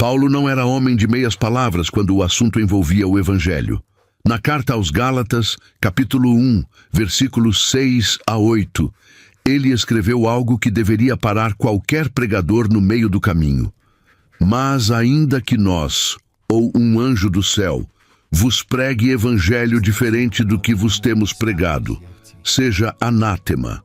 Paulo não era homem de meias palavras quando o assunto envolvia o Evangelho. Na carta aos Gálatas, capítulo 1, versículos 6 a 8, ele escreveu algo que deveria parar qualquer pregador no meio do caminho. Mas ainda que nós, ou um anjo do céu, vos pregue evangelho diferente do que vos temos pregado, seja anátema.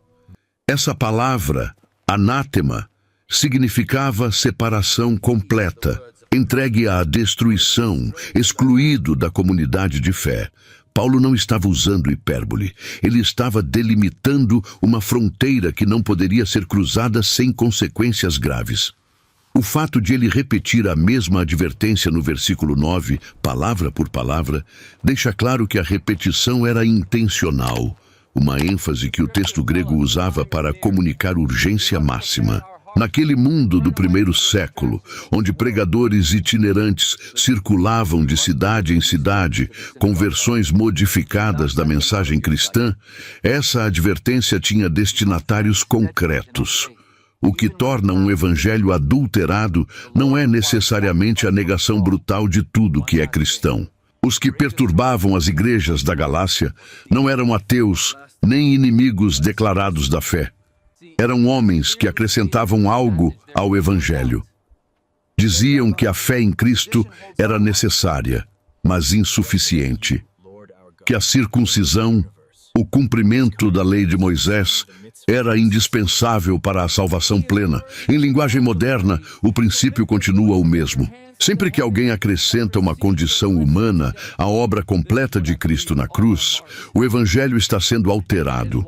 Essa palavra, anátema, significava separação completa, entregue à destruição, excluído da comunidade de fé. Paulo não estava usando hipérbole, ele estava delimitando uma fronteira que não poderia ser cruzada sem consequências graves. O fato de ele repetir a mesma advertência no versículo 9, palavra por palavra, deixa claro que a repetição era intencional, uma ênfase que o texto grego usava para comunicar urgência máxima. Naquele mundo do primeiro século, onde pregadores itinerantes circulavam de cidade em cidade com versões modificadas da mensagem cristã, essa advertência tinha destinatários concretos. O que torna um evangelho adulterado não é necessariamente a negação brutal de tudo que é cristão. Os que perturbavam as igrejas da Galácia não eram ateus nem inimigos declarados da fé. Eram homens que acrescentavam algo ao Evangelho. Diziam que a fé em Cristo era necessária, mas insuficiente. Que a circuncisão, o cumprimento da lei de Moisés, era indispensável para a salvação plena. Em linguagem moderna, o princípio continua o mesmo. Sempre que alguém acrescenta uma condição humana à obra completa de Cristo na cruz, o Evangelho está sendo alterado.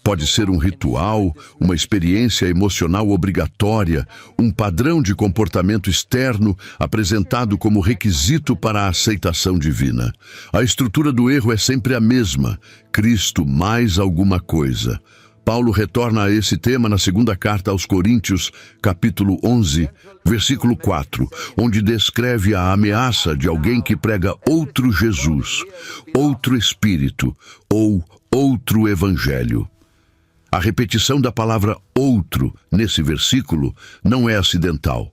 Pode ser um ritual, uma experiência emocional obrigatória, um padrão de comportamento externo apresentado como requisito para a aceitação divina. A estrutura do erro é sempre a mesma: Cristo mais alguma coisa. Paulo retorna a esse tema na segunda carta aos Coríntios, capítulo 11, versículo 4, onde descreve a ameaça de alguém que prega outro Jesus, outro Espírito ou outro Evangelho. A repetição da palavra outro nesse versículo não é acidental.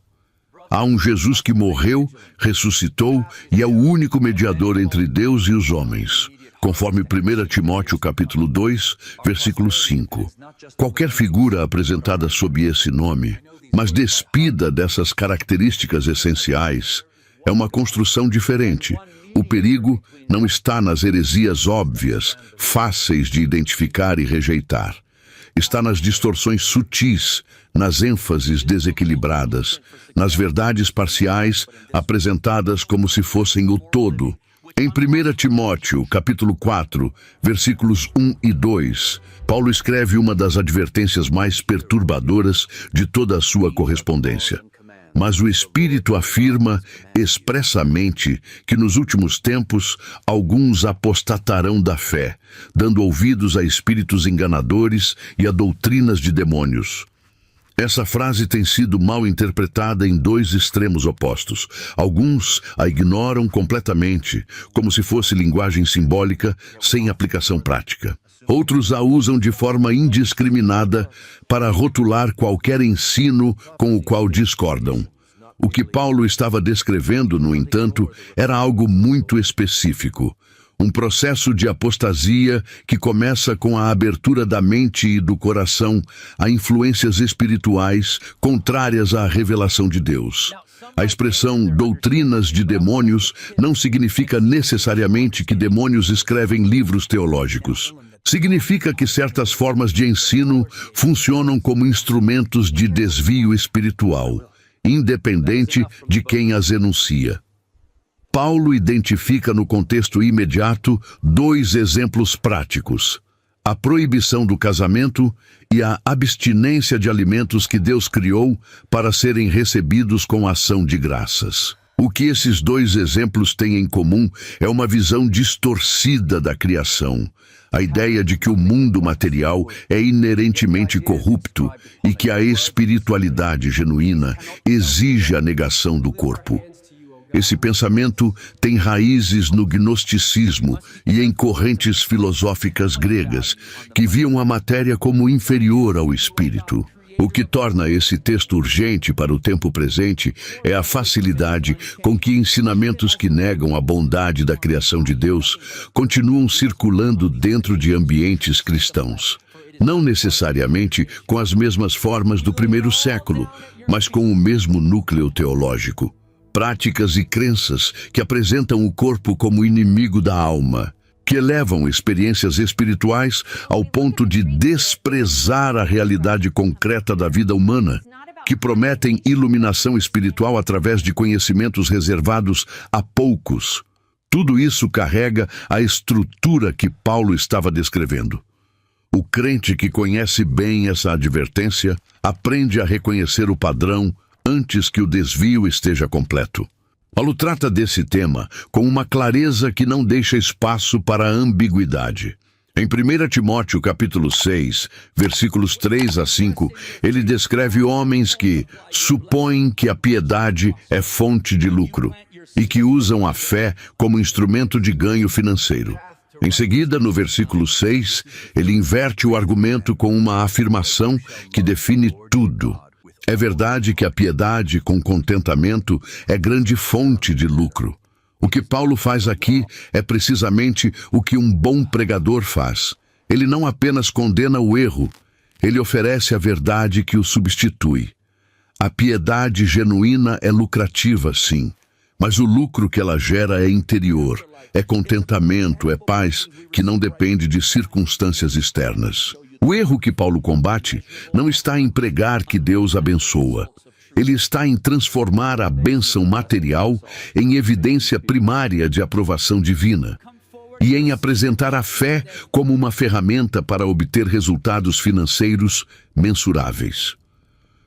Há um Jesus que morreu, ressuscitou e é o único mediador entre Deus e os homens, conforme 1 Timóteo capítulo 2, versículo 5. Qualquer figura apresentada sob esse nome, mas despida dessas características essenciais, é uma construção diferente. O perigo não está nas heresias óbvias, fáceis de identificar e rejeitar. Está nas distorções sutis, nas ênfases desequilibradas, nas verdades parciais apresentadas como se fossem o todo. Em 1 Timóteo, capítulo 4, versículos 1 e 2, Paulo escreve uma das advertências mais perturbadoras de toda a sua correspondência. Mas o Espírito afirma expressamente que nos últimos tempos alguns apostatarão da fé, dando ouvidos a espíritos enganadores e a doutrinas de demônios. Essa frase tem sido mal interpretada em dois extremos opostos. Alguns a ignoram completamente, como se fosse linguagem simbólica sem aplicação prática. Outros a usam de forma indiscriminada para rotular qualquer ensino com o qual discordam. O que Paulo estava descrevendo, no entanto, era algo muito específico. Um processo de apostasia que começa com a abertura da mente e do coração a influências espirituais contrárias à revelação de Deus. A expressão doutrinas de demônios não significa necessariamente que demônios escrevem livros teológicos. Significa que certas formas de ensino funcionam como instrumentos de desvio espiritual, independente de quem as enuncia. Paulo identifica no contexto imediato dois exemplos práticos: a proibição do casamento e a abstinência de alimentos que Deus criou para serem recebidos com ação de graças. O que esses dois exemplos têm em comum é uma visão distorcida da criação, a ideia de que o mundo material é inerentemente corrupto e que a espiritualidade genuína exige a negação do corpo. Esse pensamento tem raízes no gnosticismo e em correntes filosóficas gregas, que viam a matéria como inferior ao espírito. O que torna esse texto urgente para o tempo presente é a facilidade com que ensinamentos que negam a bondade da criação de Deus continuam circulando dentro de ambientes cristãos. Não necessariamente com as mesmas formas do primeiro século, mas com o mesmo núcleo teológico. Práticas e crenças que apresentam o corpo como inimigo da alma, que elevam experiências espirituais ao ponto de desprezar a realidade concreta da vida humana, que prometem iluminação espiritual através de conhecimentos reservados a poucos. Tudo isso carrega a estrutura que Paulo estava descrevendo. O crente que conhece bem essa advertência aprende a reconhecer o padrão antes que o desvio esteja completo. Paulo trata desse tema com uma clareza que não deixa espaço para ambiguidade. Em 1 Timóteo capítulo 6, versículos 3 a 5, ele descreve homens que supõem que a piedade é fonte de lucro e que usam a fé como instrumento de ganho financeiro. Em seguida, no versículo 6, ele inverte o argumento com uma afirmação que define tudo. É verdade que a piedade com contentamento é grande fonte de lucro. O que Paulo faz aqui é precisamente o que um bom pregador faz. Ele não apenas condena o erro, ele oferece a verdade que o substitui. A piedade genuína é lucrativa, sim, mas o lucro que ela gera é interior, é contentamento, é paz, que não depende de circunstâncias externas. O erro que Paulo combate não está em pregar que Deus abençoa. Ele está em transformar a bênção material em evidência primária de aprovação divina e em apresentar a fé como uma ferramenta para obter resultados financeiros mensuráveis.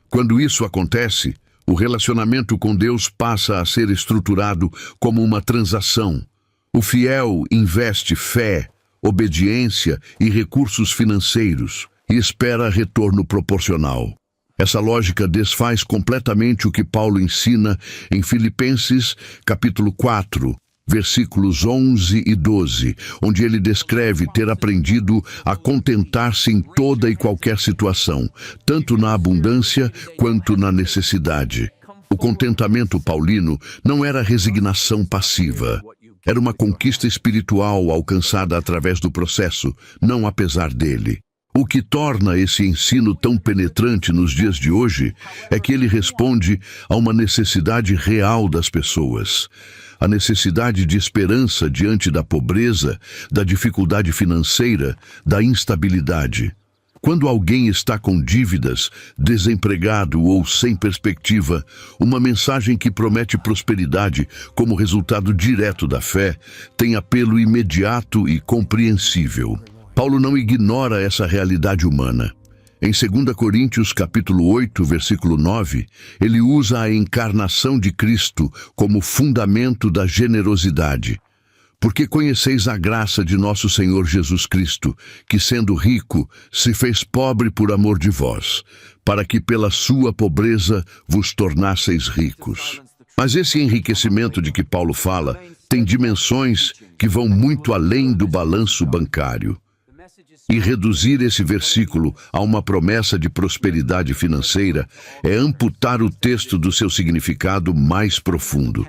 Quando isso acontece, o relacionamento com Deus passa a ser estruturado como uma transação. O fiel investe fé, obediência e recursos financeiros e espera retorno proporcional. Essa lógica desfaz completamente o que Paulo ensina em Filipenses, capítulo 4, versículos 11 e 12, onde ele descreve ter aprendido a contentar-se em toda e qualquer situação, tanto na abundância quanto na necessidade. O contentamento paulino não era resignação passiva. Era uma conquista espiritual alcançada através do processo, não apesar dele. O que torna esse ensino tão penetrante nos dias de hoje é que ele responde a uma necessidade real das pessoas. A necessidade de esperança diante da pobreza, da dificuldade financeira, da instabilidade. Quando alguém está com dívidas, desempregado ou sem perspectiva, uma mensagem que promete prosperidade como resultado direto da fé tem apelo imediato e compreensível. Paulo não ignora essa realidade humana. Em 2 Coríntios capítulo 8, versículo 9, ele usa a encarnação de Cristo como fundamento da generosidade. Porque conheceis a graça de nosso Senhor Jesus Cristo, que sendo rico, se fez pobre por amor de vós, para que pela sua pobreza vos tornasseis ricos. Mas esse enriquecimento de que Paulo fala tem dimensões que vão muito além do balanço bancário. E reduzir esse versículo a uma promessa de prosperidade financeira é amputar o texto do seu significado mais profundo.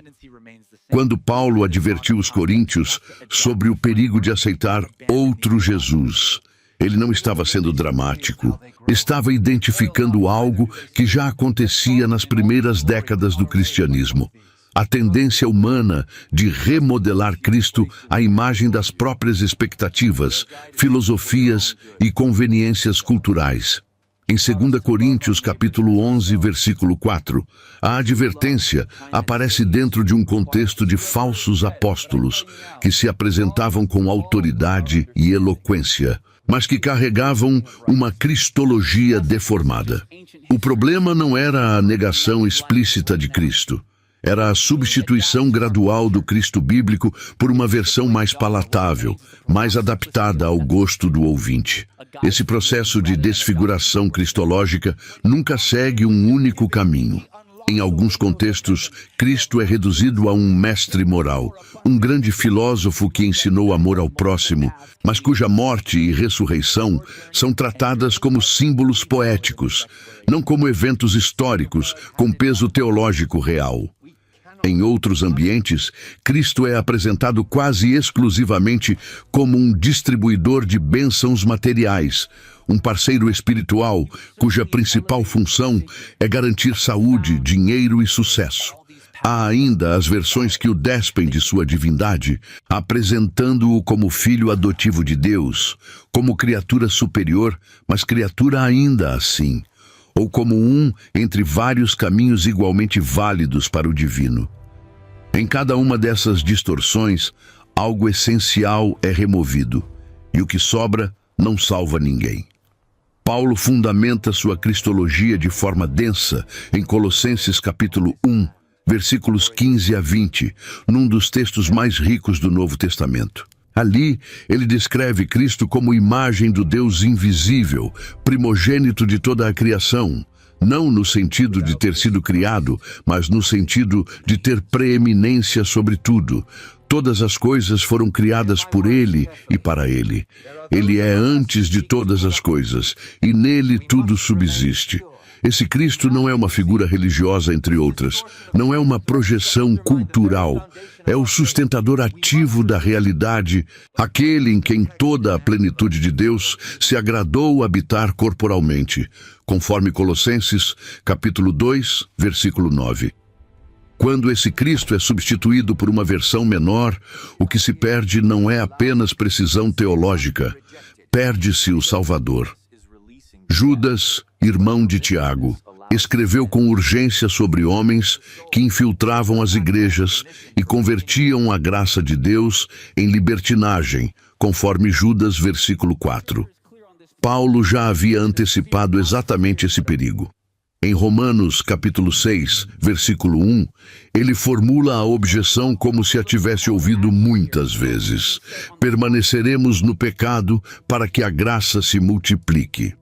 Quando Paulo advertiu os coríntios sobre o perigo de aceitar outro Jesus, ele não estava sendo dramático. Estava identificando algo que já acontecia nas primeiras décadas do cristianismo. A tendência humana de remodelar Cristo à imagem das próprias expectativas, filosofias e conveniências culturais. Em 2 Coríntios capítulo 11, versículo 4, a advertência aparece dentro de um contexto de falsos apóstolos que se apresentavam com autoridade e eloquência, mas que carregavam uma cristologia deformada. O problema não era a negação explícita de Cristo. Era a substituição gradual do Cristo bíblico por uma versão mais palatável, mais adaptada ao gosto do ouvinte. Esse processo de desfiguração cristológica nunca segue um único caminho. Em alguns contextos, Cristo é reduzido a um mestre moral, um grande filósofo que ensinou amor ao próximo, mas cuja morte e ressurreição são tratadas como símbolos poéticos, não como eventos históricos com peso teológico real. Em outros ambientes, Cristo é apresentado quase exclusivamente como um distribuidor de bênçãos materiais, um parceiro espiritual cuja principal função é garantir saúde, dinheiro e sucesso. Há ainda as versões que o despem de sua divindade, apresentando-o como filho adotivo de Deus, como criatura superior, mas criatura ainda assim, ou como um entre vários caminhos igualmente válidos para o divino. Em cada uma dessas distorções, algo essencial é removido, e o que sobra não salva ninguém. Paulo fundamenta sua cristologia de forma densa em Colossenses capítulo 1, versículos 15 a 20, num dos textos mais ricos do Novo Testamento. Ali, ele descreve Cristo como imagem do Deus invisível, primogênito de toda a criação, não no sentido de ter sido criado, mas no sentido de ter preeminência sobre tudo. Todas as coisas foram criadas por Ele e para Ele. Ele é antes de todas as coisas, e nele tudo subsiste. Esse Cristo não é uma figura religiosa, entre outras. Não é uma projeção cultural. É o sustentador ativo da realidade, aquele em quem toda a plenitude de Deus se agradou habitar corporalmente, conforme Colossenses, capítulo 2, versículo 9. Quando esse Cristo é substituído por uma versão menor, o que se perde não é apenas precisão teológica, perde-se o Salvador. Judas, irmão de Tiago, escreveu com urgência sobre homens que infiltravam as igrejas e convertiam a graça de Deus em libertinagem, conforme Judas, versículo 4. Paulo já havia antecipado exatamente esse perigo. Em Romanos, capítulo 6, versículo 1, ele formula a objeção como se a tivesse ouvido muitas vezes. Permaneceremos no pecado para que a graça se multiplique.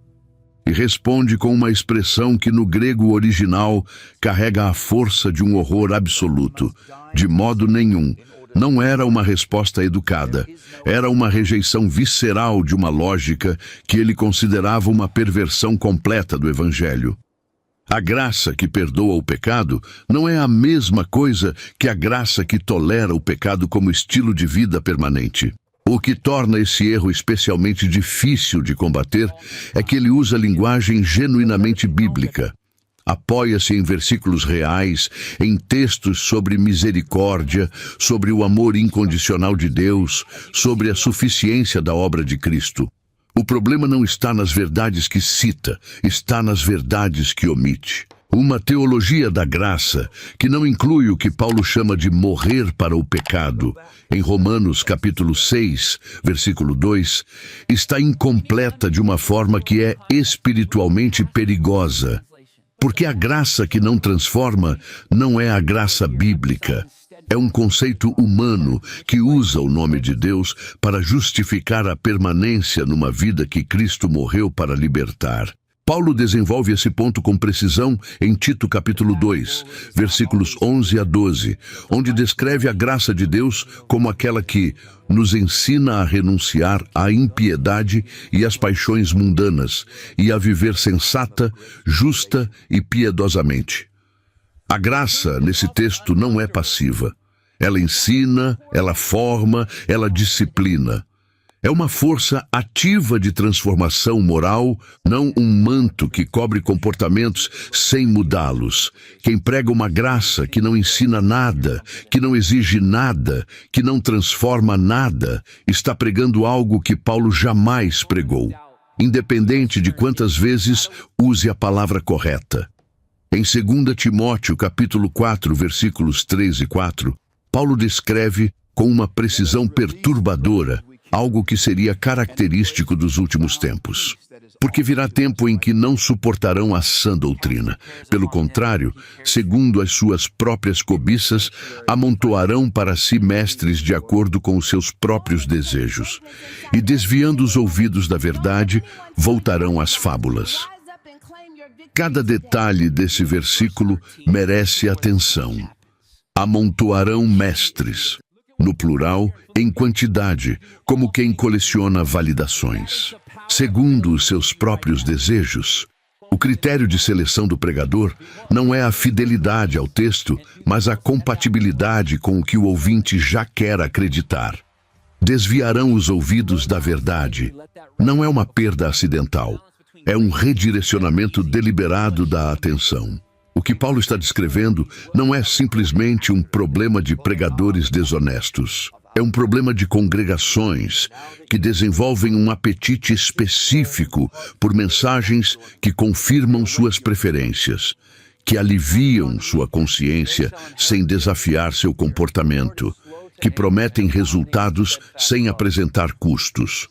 E responde com uma expressão que no grego original carrega a força de um horror absoluto. De modo nenhum. Não era uma resposta educada. Era uma rejeição visceral de uma lógica que ele considerava uma perversão completa do Evangelho. A graça que perdoa o pecado não é a mesma coisa que a graça que tolera o pecado como estilo de vida permanente. O que torna esse erro especialmente difícil de combater é que ele usa linguagem genuinamente bíblica. Apoia-se em versículos reais, em textos sobre misericórdia, sobre o amor incondicional de Deus, sobre a suficiência da obra de Cristo. O problema não está nas verdades que cita, está nas verdades que omite. Uma teologia da graça, que não inclui o que Paulo chama de morrer para o pecado, em Romanos capítulo 6, versículo 2, está incompleta de uma forma que é espiritualmente perigosa. Porque a graça que não transforma não é a graça bíblica. É um conceito humano que usa o nome de Deus para justificar a permanência numa vida que Cristo morreu para libertar. Paulo desenvolve esse ponto com precisão em Tito capítulo 2, versículos 11 a 12, onde descreve a graça de Deus como aquela que nos ensina a renunciar à impiedade e às paixões mundanas e a viver sensata, justa e piedosamente. A graça, nesse texto, não é passiva. Ela ensina, ela forma, ela disciplina. É uma força ativa de transformação moral, não um manto que cobre comportamentos sem mudá-los. Quem prega uma graça que não ensina nada, que não exige nada, que não transforma nada, está pregando algo que Paulo jamais pregou, independente de quantas vezes use a palavra correta. Em 2 Timóteo, capítulo 4, versículos 3 e 4, Paulo descreve com uma precisão perturbadora algo que seria característico dos últimos tempos. Porque virá tempo em que não suportarão a sã doutrina. Pelo contrário, segundo as suas próprias cobiças, amontoarão para si mestres de acordo com os seus próprios desejos. E desviando os ouvidos da verdade, voltarão às fábulas. Cada detalhe desse versículo merece atenção. Amontoarão mestres, no plural, em quantidade, como quem coleciona validações, segundo os seus próprios desejos. O critério de seleção do pregador não é a fidelidade ao texto, mas a compatibilidade com o que o ouvinte já quer acreditar. Desviarão os ouvidos da verdade. Não é uma perda acidental. É um redirecionamento deliberado da atenção. O que Paulo está descrevendo não é simplesmente um problema de pregadores desonestos. É um problema de congregações que desenvolvem um apetite específico por mensagens que confirmam suas preferências, que aliviam sua consciência sem desafiar seu comportamento, que prometem resultados sem apresentar custos.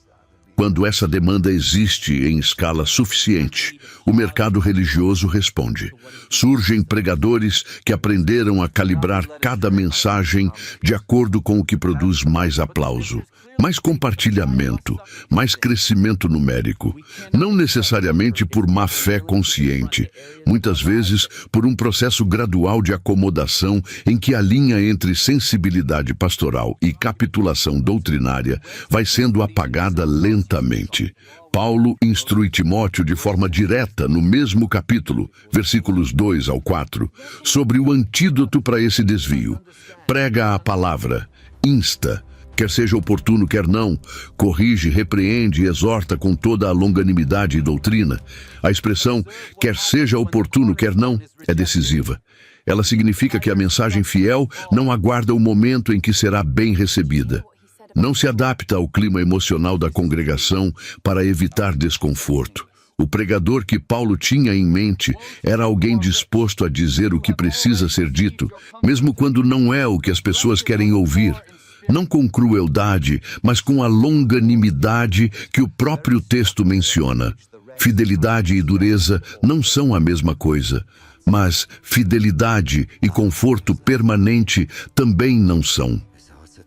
Quando essa demanda existe em escala suficiente, o mercado religioso responde. Surgem pregadores que aprenderam a calibrar cada mensagem de acordo com o que produz mais aplauso, mais compartilhamento, mais crescimento numérico. Não necessariamente por má fé consciente, muitas vezes por um processo gradual de acomodação em que a linha entre sensibilidade pastoral e capitulação doutrinária vai sendo apagada lentamente. Paulo instrui Timóteo de forma direta no mesmo capítulo, versículos 2 ao 4, sobre o antídoto para esse desvio. Prega a palavra, insta, quer seja oportuno, quer não, corrige, repreende e exorta com toda a longanimidade e doutrina. A expressão, quer seja oportuno, quer não, é decisiva. Ela significa que a mensagem fiel não aguarda o momento em que será bem recebida. Não se adapta ao clima emocional da congregação para evitar desconforto. O pregador que Paulo tinha em mente era alguém disposto a dizer o que precisa ser dito, mesmo quando não é o que as pessoas querem ouvir. Não com crueldade, mas com a longanimidade que o próprio texto menciona. Fidelidade e dureza não são a mesma coisa, mas fidelidade e conforto permanente também não são.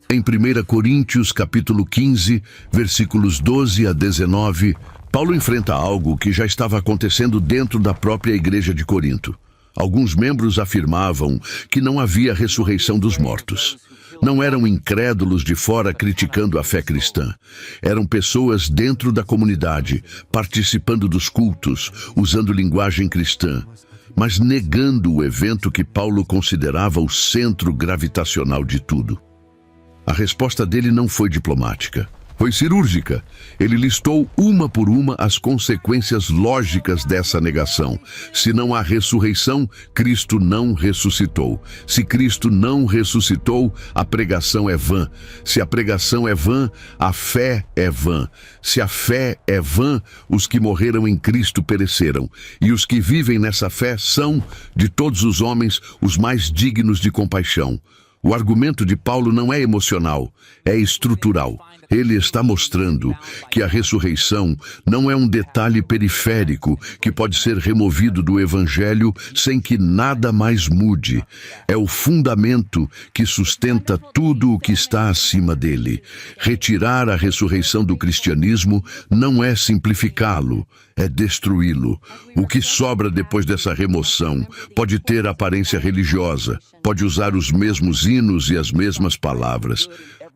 Em 1 Coríntios, capítulo 15, versículos 12 a 19, Paulo enfrenta algo que já estava acontecendo dentro da própria igreja de Corinto. Alguns membros afirmavam que não havia ressurreição dos mortos. Não eram incrédulos de fora criticando a fé cristã. Eram pessoas dentro da comunidade, participando dos cultos, usando linguagem cristã, mas negando o evento que Paulo considerava o centro gravitacional de tudo. A resposta dele não foi diplomática. Foi cirúrgica. Ele listou uma por uma as consequências lógicas dessa negação. Se não há ressurreição, Cristo não ressuscitou. Se Cristo não ressuscitou, a pregação é vã. Se a pregação é vã, a fé é vã. Se a fé é vã, os que morreram em Cristo pereceram. E os que vivem nessa fé são, de todos os homens, os mais dignos de compaixão. O argumento de Paulo não é emocional, é estrutural. Ele está mostrando que a ressurreição não é um detalhe periférico que pode ser removido do Evangelho sem que nada mais mude. É o fundamento que sustenta tudo o que está acima dele. Retirar a ressurreição do cristianismo não é simplificá-lo, é destruí-lo. O que sobra depois dessa remoção pode ter aparência religiosa, pode usar os mesmos hinos e as mesmas palavras,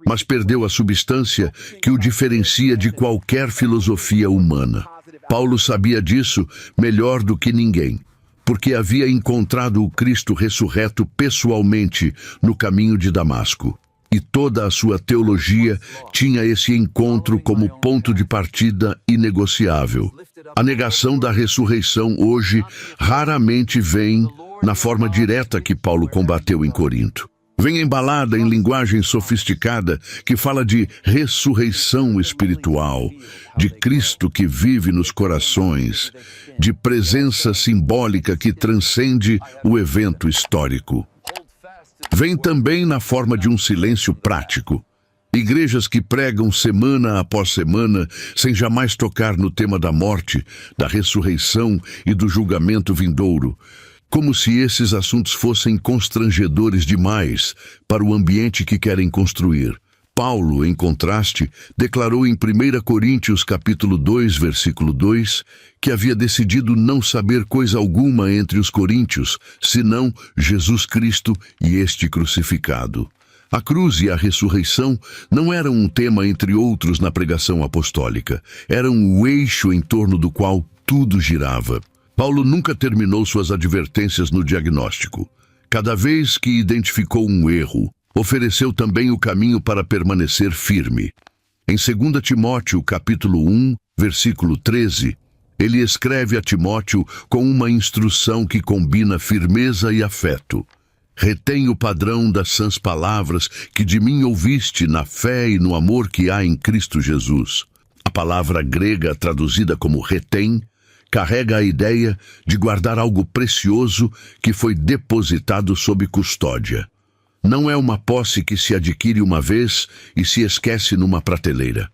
mas perdeu a substância que o diferencia de qualquer filosofia humana. Paulo sabia disso melhor do que ninguém, porque havia encontrado o Cristo ressurreto pessoalmente no caminho de Damasco. E toda a sua teologia tinha esse encontro como ponto de partida inegociável. A negação da ressurreição hoje raramente vem na forma direta que Paulo combateu em Corinto. Vem embalada em linguagem sofisticada que fala de ressurreição espiritual, de Cristo que vive nos corações, de presença simbólica que transcende o evento histórico. Vem também na forma de um silêncio prático. Igrejas que pregam semana após semana, sem jamais tocar no tema da morte, da ressurreição e do julgamento vindouro, como se esses assuntos fossem constrangedores demais para o ambiente que querem construir. Paulo, em contraste, declarou em 1 Coríntios capítulo 2, versículo 2, que havia decidido não saber coisa alguma entre os coríntios, senão Jesus Cristo e este crucificado. A cruz e a ressurreição não eram um tema entre outros na pregação apostólica, eram o eixo em torno do qual tudo girava. Paulo nunca terminou suas advertências no diagnóstico. Cada vez que identificou um erro, ofereceu também o caminho para permanecer firme. Em 2 Timóteo, capítulo 1, versículo 13, ele escreve a Timóteo com uma instrução que combina firmeza e afeto. Retém o padrão das sãs palavras que de mim ouviste na fé e no amor que há em Cristo Jesus. A palavra grega traduzida como retém carrega a ideia de guardar algo precioso que foi depositado sob custódia. Não é uma posse que se adquire uma vez e se esquece numa prateleira.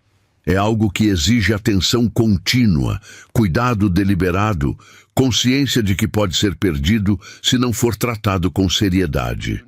É algo que exige atenção contínua, cuidado deliberado, consciência de que pode ser perdido se não for tratado com seriedade.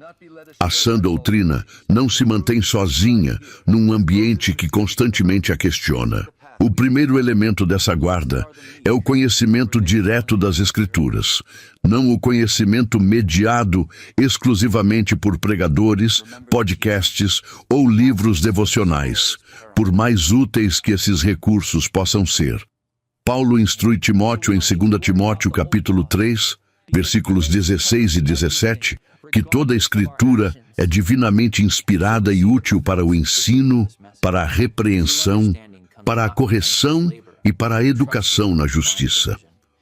A sã doutrina não se mantém sozinha num ambiente que constantemente a questiona. O primeiro elemento dessa guarda é o conhecimento direto das Escrituras, não o conhecimento mediado exclusivamente por pregadores, podcasts ou livros devocionais, por mais úteis que esses recursos possam ser. Paulo instrui Timóteo em 2 Timóteo capítulo 3, versículos 16 e 17, que toda a Escritura é divinamente inspirada e útil para o ensino, para a repreensão, para a correção e para a educação na justiça.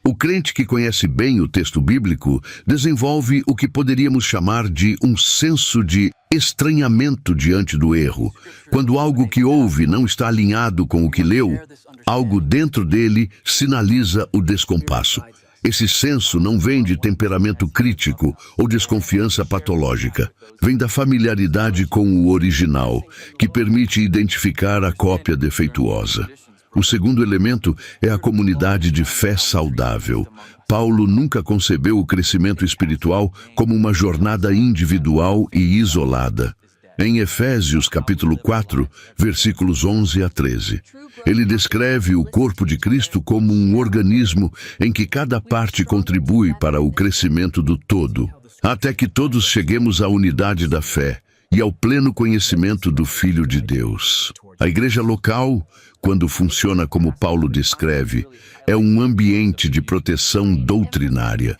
O crente que conhece bem o texto bíblico desenvolve o que poderíamos chamar de um senso de estranhamento diante do erro. Quando algo que ouve não está alinhado com o que leu, algo dentro dele sinaliza o descompasso. Esse senso não vem de temperamento crítico ou desconfiança patológica. Vem da familiaridade com o original, que permite identificar a cópia defeituosa. O segundo elemento é a comunidade de fé saudável. Paulo nunca concebeu o crescimento espiritual como uma jornada individual e isolada. Em Efésios capítulo 4, versículos 11 a 13, ele descreve o corpo de Cristo como um organismo em que cada parte contribui para o crescimento do todo, até que todos cheguemos à unidade da fé e ao pleno conhecimento do Filho de Deus. A igreja local, quando funciona como Paulo descreve, é um ambiente de proteção doutrinária,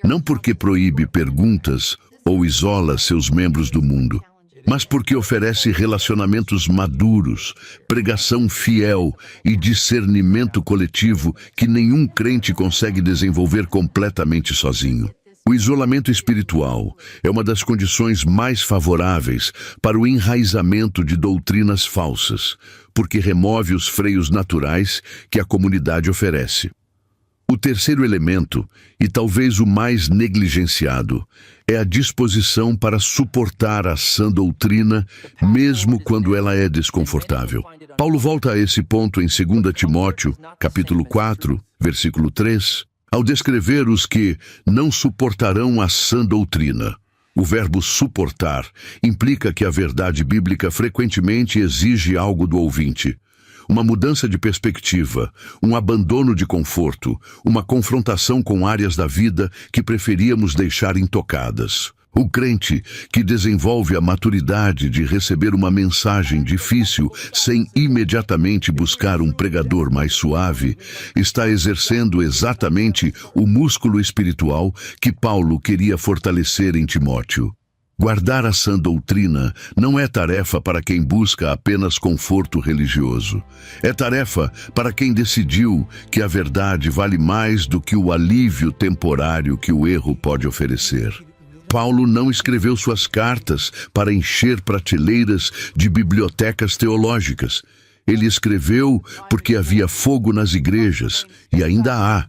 não porque proíbe perguntas ou isola seus membros do mundo, mas porque oferece relacionamentos maduros, pregação fiel e discernimento coletivo que nenhum crente consegue desenvolver completamente sozinho. O isolamento espiritual é uma das condições mais favoráveis para o enraizamento de doutrinas falsas, porque remove os freios naturais que a comunidade oferece. O terceiro elemento, e talvez o mais negligenciado, é a disposição para suportar a sã doutrina, mesmo quando ela é desconfortável. Paulo volta a esse ponto em 2 Timóteo, capítulo 4, versículo 3, ao descrever os que não suportarão a sã doutrina. O verbo suportar implica que a verdade bíblica frequentemente exige algo do ouvinte. Uma mudança de perspectiva, um abandono de conforto, uma confrontação com áreas da vida que preferíamos deixar intocadas. O crente que desenvolve a maturidade de receber uma mensagem difícil sem imediatamente buscar um pregador mais suave, está exercendo exatamente o músculo espiritual que Paulo queria fortalecer em Timóteo. Guardar a sã doutrina não é tarefa para quem busca apenas conforto religioso. É tarefa para quem decidiu que a verdade vale mais do que o alívio temporário que o erro pode oferecer. Paulo não escreveu suas cartas para encher prateleiras de bibliotecas teológicas. Ele escreveu porque havia fogo nas igrejas, e ainda há.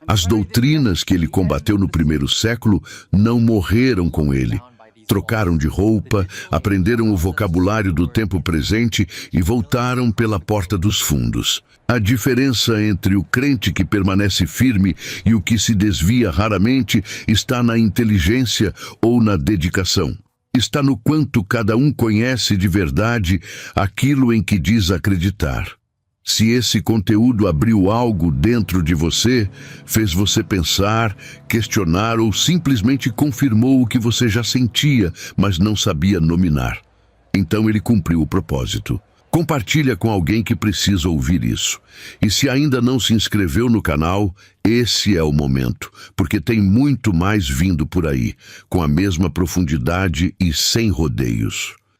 As doutrinas que ele combateu no primeiro século não morreram com ele. Trocaram de roupa, aprenderam o vocabulário do tempo presente e voltaram pela porta dos fundos. A diferença entre o crente que permanece firme e o que se desvia raramente está na inteligência ou na dedicação. está no quanto cada um conhece de verdade aquilo em que diz acreditar. Se esse conteúdo abriu algo dentro de você, fez você pensar, questionar ou simplesmente confirmou o que você já sentia, mas não sabia nominar, então ele cumpriu o propósito. Compartilha com alguém que precisa ouvir isso. E se ainda não se inscreveu no canal, esse é o momento, porque tem muito mais vindo por aí, com a mesma profundidade e sem rodeios.